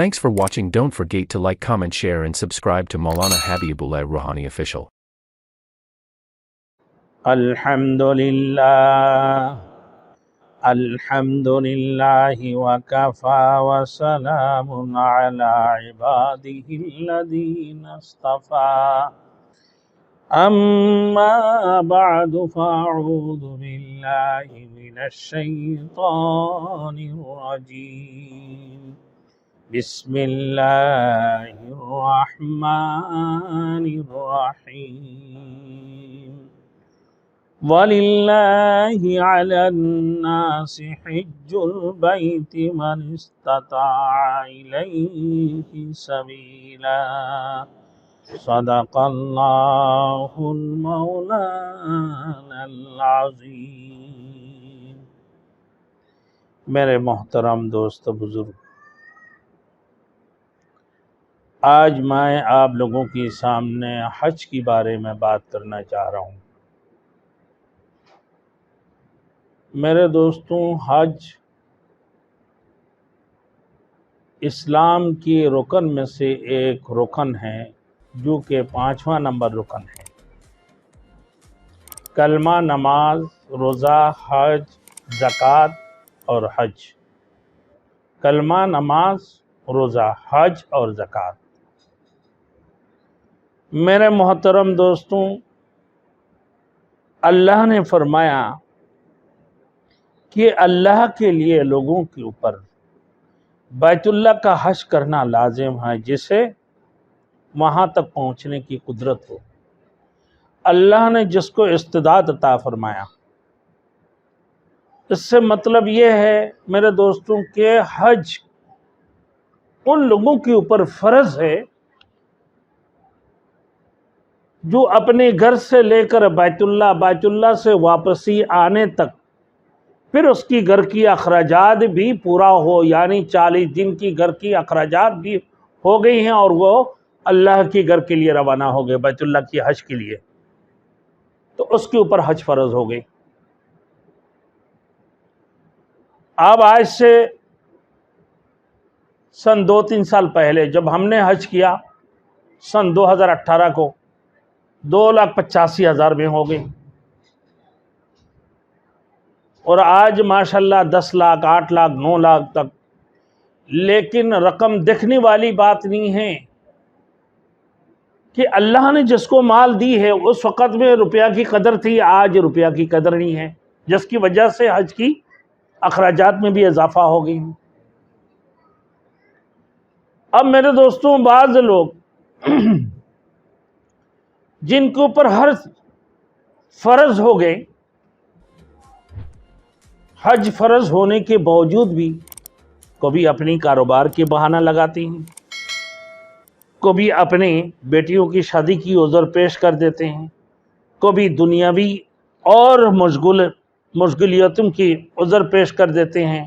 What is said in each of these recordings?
Thanks for watching. Don't forget to like, comment, share and subscribe to Maulana Habibullah Rouhani Official. Alhamdulillah wa kafa wa salamun ala ibadihi alladhina istafa. Amma ba'du fa'udhu billahi minash shaytanir rajim. Bismillahirrahmanirrahim. Walillahi 'alan nasi hijjul baiti man istata'a ilayhi sabila. Sadaqallahul mawlanal azim. میرے محترم دوست بزرگ، آج میں آپ لوگوں کے سامنے حج کے بارے میں بات کرنا چاہ رہا ہوں۔ میرے دوستوں، حج اسلام کی رکن میں سے ایک رکن ہے، جو کہ 5واں نمبر رکن ہے۔ کلمہ، نماز، روزہ، حج، زکوٰۃ اور حج۔ کلمہ، نماز، روزہ، حج اور زکوٰۃ۔ میرے محترم دوستوں، اللہ نے فرمایا کہ اللہ کے لیے لوگوں کے اوپر بیت اللہ کا حج کرنا لازم ہے، جسے وہاں تک پہنچنے کی قدرت ہو۔ اللہ نے جس کو استعداد عطا فرمایا، اس سے مطلب یہ ہے میرے دوستوں کہ حج ان لوگوں کے اوپر فرض ہے جو اپنے گھر سے لے کر بیت اللہ سے واپسی آنے تک، پھر اس کی گھر کی اخراجات بھی پورا ہو، یعنی 40 دن کی گھر کی اخراجات بھی ہو گئی ہیں اور وہ اللہ کی گھر کے لیے روانہ ہو گئے، بیت اللہ کی حج کے لیے، تو اس کے اوپر حج فرض ہو گئی۔ اب آج سے سن 2-3 سال پہلے جب ہم نے حج کیا، سن 2018 کو 2,85,000 میں ہو گئی، اور آج ماشاءاللہ 10 لاکھ، 8 لاکھ، 9 لاکھ تک۔ لیکن رقم دیکھنے والی بات نہیں ہے کہ اللہ نے جس کو مال دی ہے، اس وقت میں روپیہ کی قدر تھی، آج روپیہ کی قدر نہیں ہے، جس کی وجہ سے حج کی اخراجات میں بھی اضافہ ہو گئی۔ اب میرے دوستوں، بعض لوگ جن کے اوپر ہر فرض ہو گئے، حج فرض ہونے کے باوجود بھی کبھی اپنی کاروبار کے بہانہ لگاتے ہیں، کبھی اپنے بیٹیوں کی شادی کی عذر پیش کر دیتے ہیں، کبھی دنیاوی اور مشغولیتوں کی عذر پیش کر دیتے ہیں،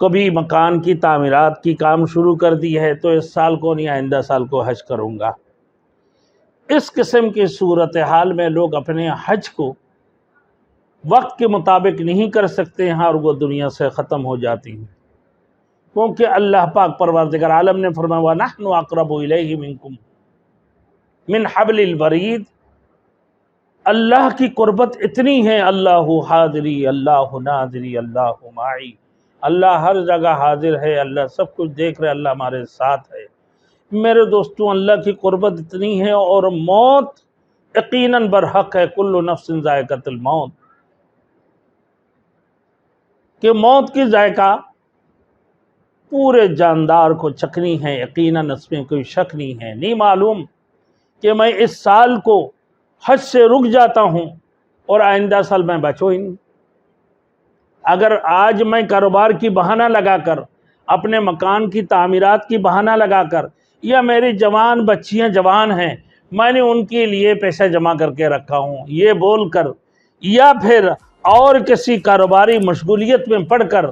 کبھی مکان کی تعمیرات کی کام شروع کر دی ہے تو اس سال کو نہیں، آئندہ سال کو حج کروں گا۔ اس قسم کی صورتحال میں لوگ اپنے حج کو وقت کے مطابق نہیں کر سکتے ہیں اور وہ دنیا سے ختم ہو جاتی ہیں، کیونکہ اللہ پاک پروردگار عالم نے فرمایا وَنَحْنُ أَقْرَبُ إِلَيْهِ مِنْكُمْ مِنْ حَبْلِ الْوَرِيدِ۔ اللہ کی قربت اتنی ہے، اللہ حاضری، اللہ ناظری، اللہ معی، اللہ ہر جگہ حاضر ہے، اللہ سب کچھ دیکھ رہے، اللہ ہمارے ساتھ ہے۔ میرے دوستوں، اللہ کی قربت اتنی ہے، اور موت یقیناً برحق ہے، کل نفس ذائقۃ الموت، کہ موت کی ذائقہ پورے جاندار کو چکھنی ہے، یقیناً اس میں کوئی شک نہیں ہے۔ نہیں معلوم کہ میں اس سال کو حج سے رک جاتا ہوں اور آئندہ سال میں بچوں ہی نہیں۔ اگر آج میں کاروبار کی بہانہ لگا کر، اپنے مکان کی تعمیرات کی بہانہ لگا کر، یا میری جوان بچیاں جوان ہیں، میں نے ان کے لیے پیسہ جمع کر کے رکھا ہوں، یہ بول کر، یا پھر اور کسی کاروباری مشغولیت میں پڑھ کر،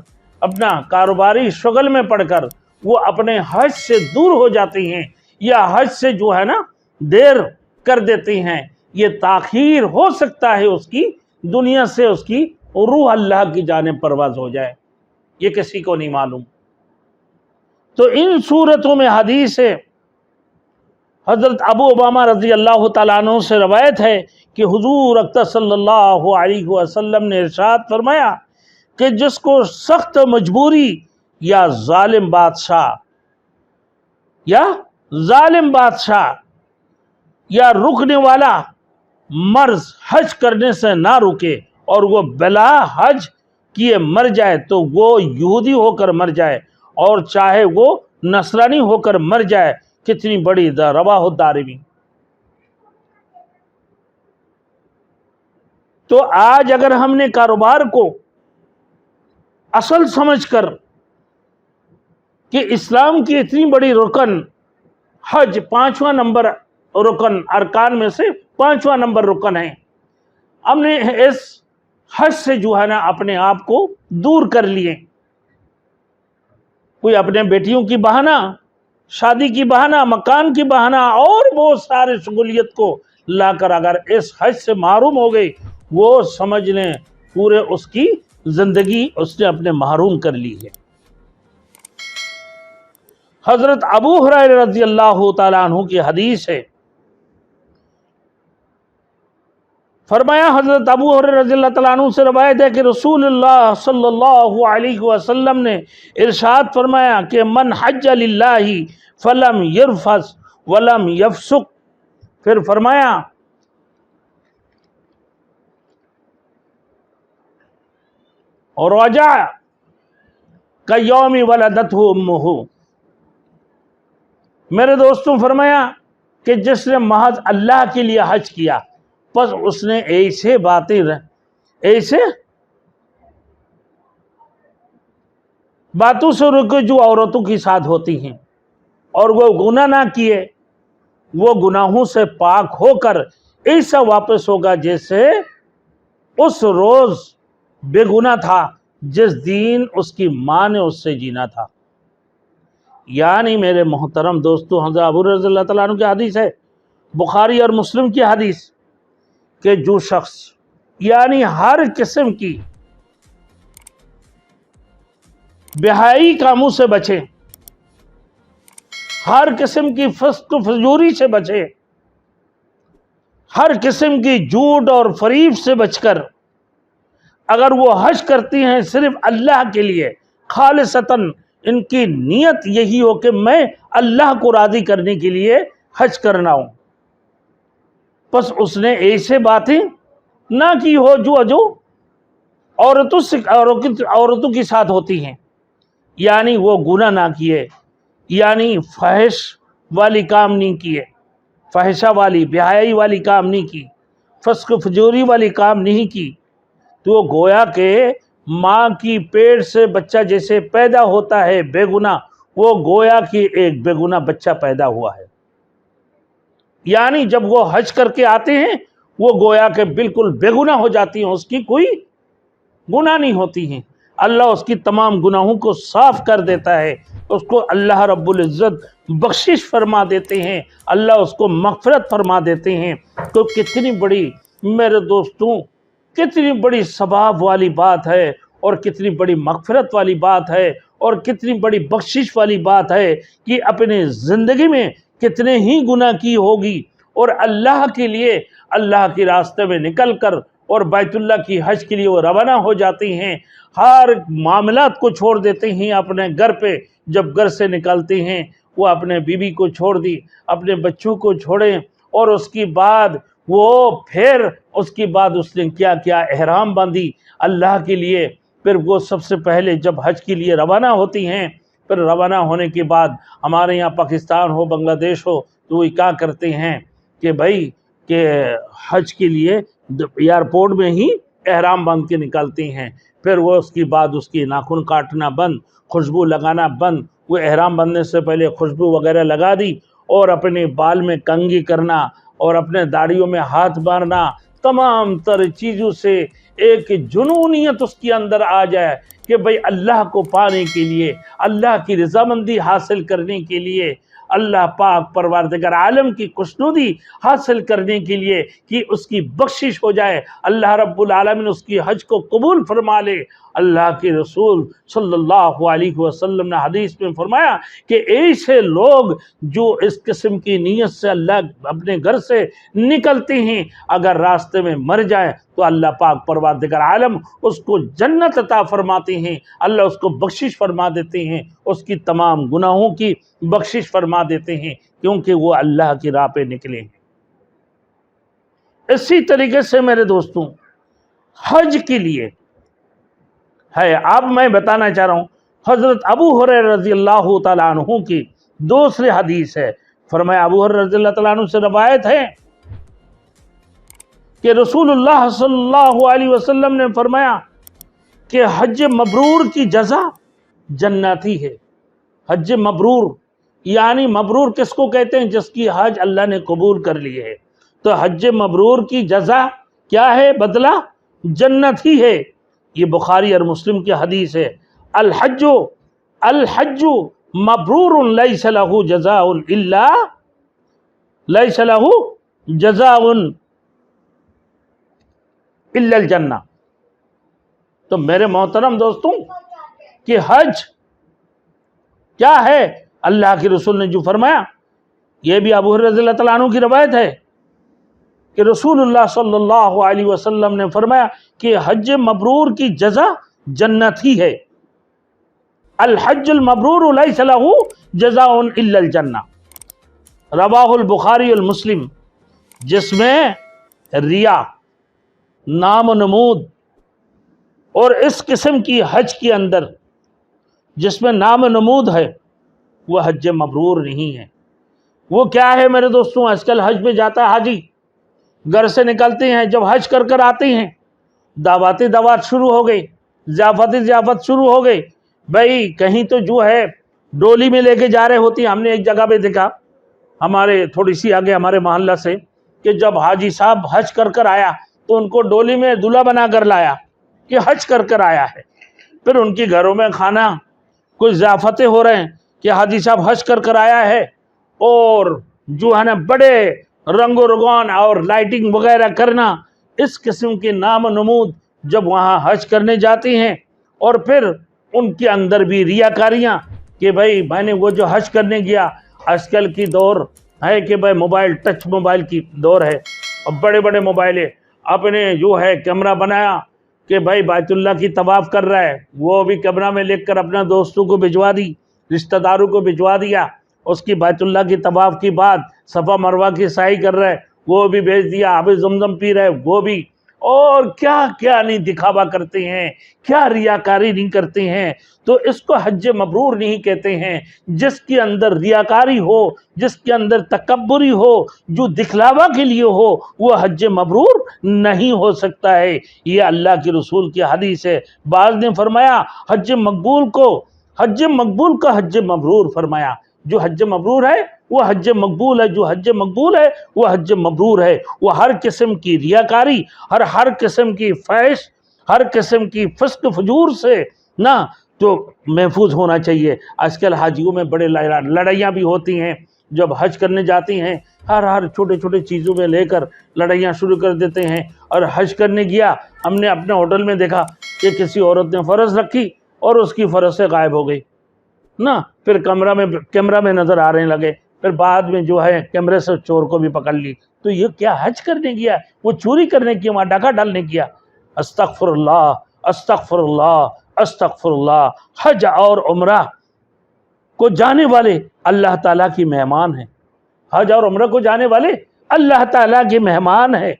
اپنا کاروباری شغل میں پڑھ کر وہ اپنے حج سے دور ہو جاتے ہیں، یا حج سے جو ہے نا دیر کر دیتے ہیں، یہ تاخیر ہو سکتا ہے اس کی دنیا سے، اس کی روح اللہ کی جانب پرواز ہو جائے، یہ کسی کو نہیں معلوم۔ तो इन सूरतों में हदीस है, हज़रत अबू उमामा रज़ी अल्लाह तआला अन्हु से रवायत है कि हुज़ूर अक़दस सल्लल्लाहु अलैहि वसल्लम ने इरशाद फरमाया कि जिसको सख्त मजबूरी या जालिम बादशाह या रुकने वाला मर्ज हज करने से ना रुके और वो बिला हज किए मर जाए तो वो यहूदी होकर मर जाए और चाहे वो नसरानी होकर मर जाए। कितनी बड़ी रवाह दारिमी। तो आज अगर हमने कारोबार को असल समझकर कि इस्लाम की इतनी बड़ी रुकन हज 5वां नंबर रुकन अरकान में से 5वां नंबर रुकन है, हमने इस हज से जो है ना अपने आप को दूर कर लिए। कोई अपने बेटियों की बहाना, शादी की बहाना, मकान की बहाना और बहुत सारे शगुलियत को लाकर अगर इस हज से महरूम हो गई, वो समझ लें पूरे उसकी जिंदगी उसने अपने महरूम कर ली है। हजरत अबू हुरैरा रज़ी अल्लाह तआला अन्हु की हदीस है, फरमाया हजरत अबू हुरैरा रज़ी अल्लाह तआला अन्हु से रवायत है कि रसूलुल्लाह सल्लल्लाहु अलैहि वसल्लम ने इरशाद फरमाया कि मन हज्ज लिल्लाहि फलम यरफस वलम यफसुक। फिर फरमाया और रजा का यौमी वलदतहु उम्मुहु। मेरे दोस्तों, फरमाया कि जिसने महज अल्लाह के लिए हज किया, बस उसने ऐसे बातों से रुके जो औरतों के साथ होती हैं और वो गुनाह ना किए, वो गुनाहों से पाक होकर ऐसा वापस होगा जैसे उस रोज बेगुनाह था जिस दिन उसकी माँ ने उससे जीना था। यानी मेरे मोहतरम दोस्तों, हज़रत अबू हुरैरा रज़ियल्लाहु तआला अन्हु की हदीस है, बुखारी और मुस्लिम की हदीस, कि जो शख्स यानी हर किस्म की बेहाई कामों से बचे, हर किस्म की फिस्क फजूरी से बचे, हर किस्म की झूठ और फरीब से बचकर अगर वो हज करती हैं सिर्फ अल्लाह के लिए, खालिसतन इनकी नीयत यही हो कि मैं अल्लाह को राज़ी करने के लिए हज करना हूं, बस उसने ऐसे बातें ना की हो जो औरतों के साथ होती हैं, यानी वो गुनाह ना किए, यानी फहश वाली काम नहीं किए, फहशा वाली बेहयाई वाली काम नहीं की, फस्क फजूरी वाली काम नहीं की, तो वो गोया के माँ की पेट से बच्चा जैसे पैदा होता है बेगुनाह, वो गोया कि एक बेगुनाह बच्चा पैदा हुआ है। यानी जब वो हज करके आते हैं वो गोया के बिल्कुल बेगुनाह हो जाती हैं, उसकी कोई गुनाह नहीं होती हैं। अल्लाह उसकी तमाम गुनाहों को साफ कर देता है, उसको अल्लाह रब्बुल इज़्ज़त बख्शिश फरमा देते हैं, अल्लाह उसको मग़फ़िरत फरमा देते हैं। तो कितनी बड़ी मेरे दोस्तों, कितनी बड़ी सवाब वाली बात है और कितनी बड़ी मग़फ़िरत वाली बात है और कितनी बड़ी बख्शिश वाली बात है कि अपने ज़िंदगी में कितने ही गुनाह की होगी और अल्लाह के लिए अल्लाह के रास्ते में निकल कर और बैतुल्लाह की हज के लिए वो रवाना हो जाती हैं। हर मामलात को छोड़ देते हैं अपने घर पे, जब घर से निकलते हैं वो अपने बीवी को छोड़ दी, अपने बच्चों को छोड़े और उसके बाद उसने क्या क्या एहराम बांधी अल्लाह के लिए। फिर वो सबसे पहले जब हज के लिए रवाना होती हैं, फिर रवाना होने के बाद हमारे यहाँ पाकिस्तान हो बांग्लादेश हो तो वो क्या करते हैं कि भाई कि हज के लिए एयरपोर्ट में ही एहराम बांध के निकलते हैं। फिर वो उसके बाद उसकी नाखून काटना बंद, खुशबू लगाना बंद, वो एहराम बांधने से पहले खुशबू वगैरह लगा दी और अपने बाल में कंघी करना और अपने दाढ़ियों में हाथ मारना, तमाम तरह चीज़ों से एक जुनूनियत उसके अंदर आ जाए कि भाई अल्लाह को पाने के लिए, अल्लाह की रज़ामंदी हासिल करने के लिए, अल्लाह पाक परवरदिगार आलम की खुशनुदी हासिल करने के लिए कि उसकी बख्शिश हो जाए, अल्लाह रब्बुल आलमीन उसकी हज को कबूल फरमा ले अल्लाह के रसूल सल्लल्लाहु अलैहि वसल्लम ने हदीस में फरमाया कि ऐसे लोग जो इस किस्म की नीयत से अल्लाह अपने घर से निकलते हैं, अगर रास्ते में मर जाए तो अल्लाह पाक परवरदिगार आलम उसको जन्नत अता फरमाते हैं, अल्लाह उसको बख्शिश फरमा देते हैं, उसकी तमाम गुनाहों की बख्शिश फरमा देते हैं, क्योंकि वो अल्लाह की राह पे निकले हैं। इसी तरीके से मेरे दोस्तों हज के लिए है, अब मैं बताना चाह रहा हूँ, हजरत अबू हुरैरा रज़ियल्लाहु तआला अन्हु की दूसरी हदीस है। फरमाया, अबू हुरैरा रज़ियल्लाहु तआला अन्हु से रवायत है कि रसूलुल्लाह सल्लल्लाहु अलैहि वसल्लम ने फरमाया कि हज मबरूर की जज़ा जन्नती है। हज मबरूर यानी मबरूर किसको कहते हैं? जिसकी हज अल्लाह ने कबूल कर ली है। तो हज मबरूर की जज़ा क्या है? बदला जन्नत ही है। ये बुखारी और मुस्लिम की हदीस है। अल हज्जु मबरूरुन लैसा लहू जज़ाउन इल्ला लैसा लहू जज़ाउन इल्लल जन्नह। तो मेरे मोहतरम दोस्तों कि हज क्या है? अल्लाह के रसूल ने जो फरमाया, यह भी अबू हुरैरा रज़ियल्लाहु तआला अन्हु की रवायत है कि रसूलुल्लाह सल्लल्लाहु अलैहि वसल्लम ने फरमाया कि हज मबरूर की जज़ा जन्नत ही है। अल हज्जुल मबरूर लैसा लहू जज़ाउन इल्लल जन्नह। रवाहुल बुखारी और मुस्लिम। जिसमें रिया, नाम नमूद और इस किस्म की हज के अंदर जिसमें नाम नमूद है, वह हज मबरूर नहीं है। वो क्या है मेरे दोस्तों? आजकल हज पे जाता है हाजी, घर से निकलते हैं, जब हज कर कर आते हैं दावती दावत शुरू हो गई, ज़ियाफ़त शुरू हो गई। भाई कहीं तो जो है डोली में लेके जा रहे होती हैं। हमने एक जगह पे देखा, हमारे थोड़ी सी आगे हमारे मोहल्ला से, कि जब हाजी साहब हज कर कर आया तो उनको डोली में दूल्हा बना कर लाया कि हज कर कर आया है। फिर उनके घरों में खाना, कुछ ज़ियाफ़तें हो रहे हैं कि हाजी साहब हज कर कर आया है, और जो है ना बड़े रंगो रगौन और लाइटिंग वगैरह करना, इस किस्म के नाम नमूद जब वहाँ हज करने जाते हैं। और फिर उनके अंदर भी रियाकारियाँ कि भाई मैंने वो जो हज करने गया, आजकल की दौर है कि भाई मोबाइल, टच मोबाइल की दौर है, और बड़े बड़े मोबाइल है, अपने जो है कैमरा बनाया कि भाई बैतुल्लाह की तवाफ़ कर रहा है, वो भी कैमरा में लेकर कर अपना दोस्तों को भिजवा दी, रिश्तेदारों को भिजवा दिया। उसकी बैतुल्लाह की तवाफ़ की बाद सफ़ा मरवा की साई कर रहा है, वो भी भेज दिया। आबे ज़मज़म पी रहा है, वो भी। और क्या क्या नहीं दिखावा करते हैं, क्या रियाकारी नहीं करते हैं। तो इसको हज मबरूर नहीं कहते हैं। जिसके अंदर रियाकारी हो, जिसके अंदर तकब्बुरी हो, जो दिखलावा के लिए हो, वो हज मबरूर नहीं हो सकता है। ये अल्लाह के रसूल की हदीस है। बाज़ ने फरमाया हज मकबूल का हज मबरूर फरमाया। जो हज मबरूर है वो हज मकबूल है, जो हज मकबूल है वो हज मबरूर है। वो हर किस्म की रियाकारी, हर किस्म की फैश, हर किस्म की फिस्क फजूर से ना तो महफूज होना चाहिए। आजकल हाजियों में बड़े लड़ाइयाँ भी होती हैं। जब हज करने जाती हैं, हर छोटे छोटे चीज़ों में लेकर लड़ाइयाँ शुरू कर देते हैं। और हज करने गया, हमने अपने होटल में देखा कि किसी औरत ने फ़र्ज रखी और उसकी फ़र्ज से गायब हो गई ना। फिर कैमरा में नज़र आने लगे, फिर बाद में जो है कैमरे से चोर को भी पकड़ ली। तो ये क्या हज करने गया? वो चोरी करने की, वहाँ डाका डालने किया। अस्तगफिरुल्लाह, अस्तगफिरुल्लाह, अस्तगफिरुल्लाह। हज और उम्रा को जाने वाले अल्लाह ताला की मेहमान हैं। हज और उम्रा को जाने वाले अल्लाह ताला के मेहमान हैं।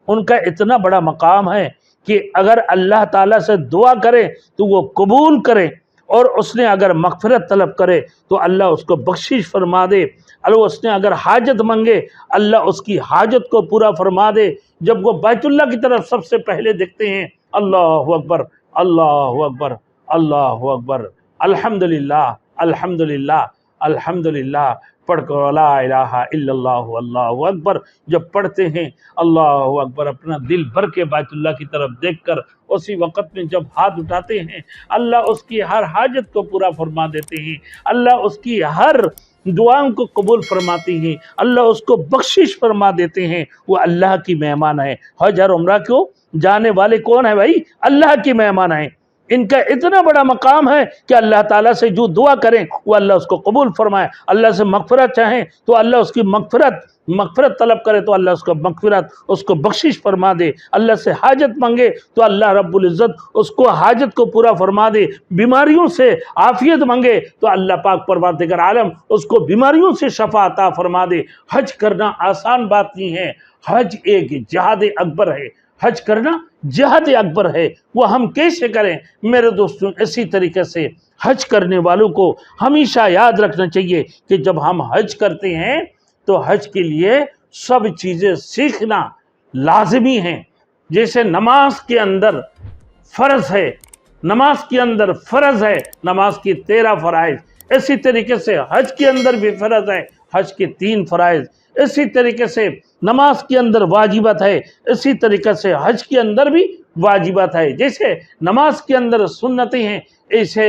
उनका इतना बड़ा मकाम है कि अगर अल्लाह ताला से दुआ करे तो वो कबूल करे, और उसने अगर मग़फ़िरत तलब करे तो अल्लाह उसको बख्शिश फरमा दे। अल्लाह उसने अगर हाजत मांगे, अल्लाह उसकी हाजत को पूरा फरमा दे। जब वो बैतुल्लाह की तरफ सबसे पहले देखते हैं, अल्लाहु अकबर, अल्लाहु अकबर, अल्लाहु अकबर, अल्हम्दुलिल्लाह, अल्हम्दुलिल्लाह, अल्हम्दुलिल्लाह पढ़कर ला इलाहा इल्लल्लाहु अल्लाहु अकबर जब पढ़ते हैं, अल्लाहु अकबर, अपना दिल भर के बैतुल्लाह की तरफ देखकर उसी वक़्त में जब हाथ उठाते हैं, अल्लाह उसकी हर हाजत को पूरा फरमा देते हैं। अल्लाह उसकी हर दुआओं को कबूल फरमाते हैं। अल्लाह उसको बख्शिश फरमा देते हैं। वो अल्लाह की मेहमान है। हज और उम्रा को जाने वाले कौन है भाई? अल्लाह की मेहमान है। इनका इतना बड़ा मकाम है कि अल्लाह ताला से जो दुआ करें वो अल्लाह उसको कबूल फरमाए, अल्लाह से मगफिरत चाहें तो अल्लाह उसकी मगफिरत तलब करे तो अल्लाह उसको मगफिरत, उसको बख्शिश फरमा दे, अल्लाह से हाजत मांगे तो अल्लाह रब्बुल इज़्ज़त उसको हाजत को पूरा फरमा दे, बीमारियों से आफियत मांगे तो अल्लाह पाक परवरदिगार आलम उसको बीमारियों से शफा अता फरमा दे। हज करना आसान बात नहीं है, हज एक जिहाद अकबर है, हज करना जिहाद अकबर है। वो हम कैसे करें मेरे दोस्तों? इसी तरीके से हज करने वालों को हमेशा याद रखना चाहिए कि जब हम हज करते हैं तो हज के लिए सब चीज़ें सीखना लाजमी है। जैसे नमाज के अंदर फ़र्ज़ है, नमाज के अंदर फ़र्ज़ है, नमाज की 13 फ़राइज़, इसी तरीके से हज के अंदर भी फ़र्ज़ है, हज के 3 फ़राइज़, इसी तरीके से नमाज के अंदर वाजिबत है, इसी तरीके से हज के अंदर भी वाजिबत है। जैसे नमाज के अंदर सुन्नतें हैं ऐसे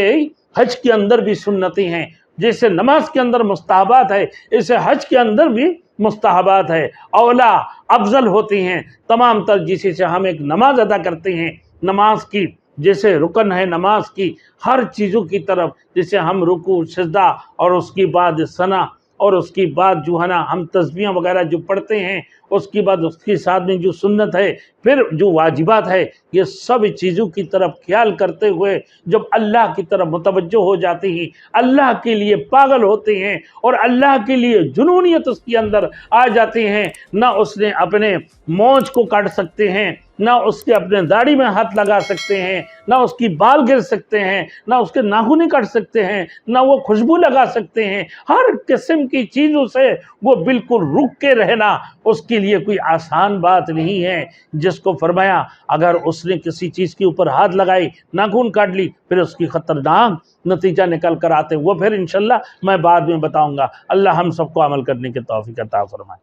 हज के अंदर भी सुन्नतें हैं, जैसे नमाज के अंदर मुस्तहबात है ऐसे हज के अंदर भी मुस्तहबात है। औला अफजल होती हैं तमाम तर जिसे से हम एक नमाज अदा करते हैं, नमाज की जैसे रुकन है नमाज की हर चीज़ों की तरफ, जैसे हम रुकू सजदा और उसके बाद सना और उसके बाद जो है ना हम तस्बीह वगैरह जो पढ़ते हैं, उसके बाद उसके साथ में जो सुन्नत है, फिर जो वाजिबात है, ये सब चीज़ों की तरफ ख्याल करते हुए जब अल्लाह की तरफ मुतवज्जो हो जाते हैं, अल्लाह के लिए पागल होते हैं और अल्लाह के लिए जुनूनियत उसके अंदर आ जाती हैं, ना उसने अपने मौज को काट सकते हैं, ना उसके अपने दाढ़ी में हाथ लगा सकते हैं, ना उसकी बाल गिर सकते हैं, ना उसके नाखून काट सकते हैं, ना वो खुशबू लगा सकते हैं। हर किस्म की चीज़ों से वो बिल्कुल रुक के रहना उसके लिए कोई आसान बात नहीं है। जिसको फरमाया अगर उसने किसी चीज़ के ऊपर हाथ लगाई, नाखून काट ली, फिर उसकी ख़तरनाक नतीजा निकल कर आते, वो फिर इंशाल्लाह मैं बाद में बताऊँगा। अल्लाह हम सबको अमल करने की तौफीक अता फरमाए।